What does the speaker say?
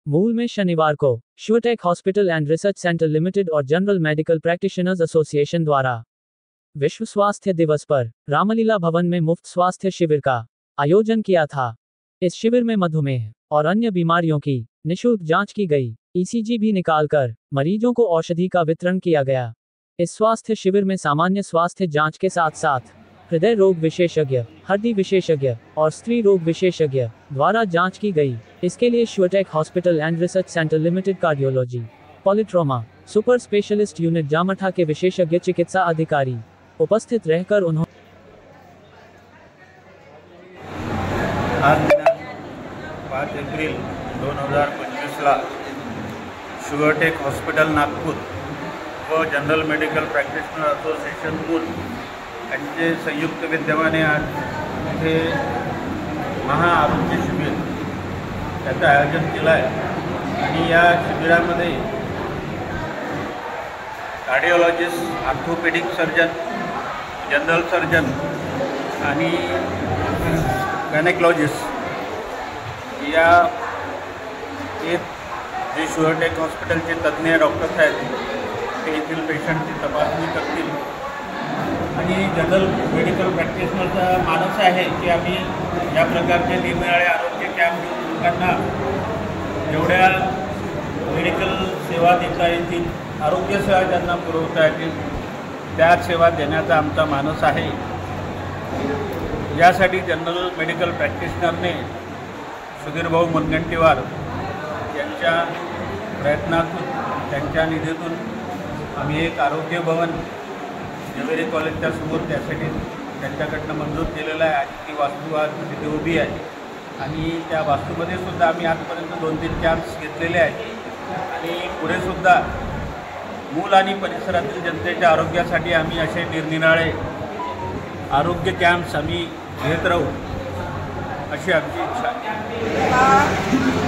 मूल में शनिवार को Shivtech hospital and research centre limited और जनरल मेडिकल प्रैक्टिशनर्स एसोसिएशन द्वारा विश्व स्वास्थ्य दिवस पर रामलीला भवन में मुफ्त स्वास्थ्य शिविर का आयोजन किया था। इस शिविर में मधुमेह और अन्य बीमारियों की निःशुल्क जांच की गई। ईसीजी भी निकालकर मरीजों को औषधि का वितरण किया गया। इस स्वास्थ्य शिविर में सामान्य स्वास्थ्य जांच के साथ साथ हृदय रोग विशेषज्ञ, हड्डी विशेषज्ञ और स्त्री रोग विशेषज्ञ द्वारा जांच की गई। इसके लिए Shivtech hospital and research centre limited cardiology, polytrauma, super specialist unit Jamtha के विशेषज्ञ चिकित्सा अधिकारी उपस्थित रहकर उन्होंने आज दिनांक 5 एप्रिल 2025ला शिवटेक हॉस्पिटल नागपूर व जनरल मेडिकल प्रॅक्टिशनर असोसिएशन मूल यांचे संयुक्त विद्यमाने आज इथे महाआरोग्य शिबिर याचं आयोजन केलं आहे आणि या शिबिरामध्ये cardiologist, orthopaedic surgeon, general surgeon आणि गायनेकोलॉजिस्ट या जे शिवटेक हॉस्पिटलचे तज्ज्ञ डॉक्टर्स आहेत ते येथील पेशंटची तपासणी करतील आणि जनरल मेडिकल प्रॅक्टिशनरचा मानस आहे की आम्ही या प्रकारचे निरनिराळे आरोग्य कॅम्प घेऊन लोकांना जेवढ्या मेडिकल सेवा देता येतील, आरोग्य सेवा त्यांना पुरवता येतील त्या सेवा देण्याचा आमचा मानस आहे। यासाठी जनरल मेडिकल प्रॅक्टिशनरने सुधीरभाऊ मुनगंटीवार यांच्या प्रयत्नातून, त्यांच्या निधीतून आम्ही एक आरोग्य भवन ज्वेलरी कॉलेजच्या समोर त्यासाठी त्यांच्याकडनं मंजूर केलेलं आहे आणि ती वास्तू आज तिथे उभी आहे आणि त्या वास्तूमध्ये सुद्धा आम्ही आजपर्यंत 2-3 कॅम्प्स घेतलेले आहेत आणि पुढे सुद्धा मूल आणि परिसरातील जनतेच्या आरोग्यासाठी आम्ही असे निरनिराळे आरोग्य कॅम्प्स आम्ही घेत राहू अशी आमची इच्छा आहे।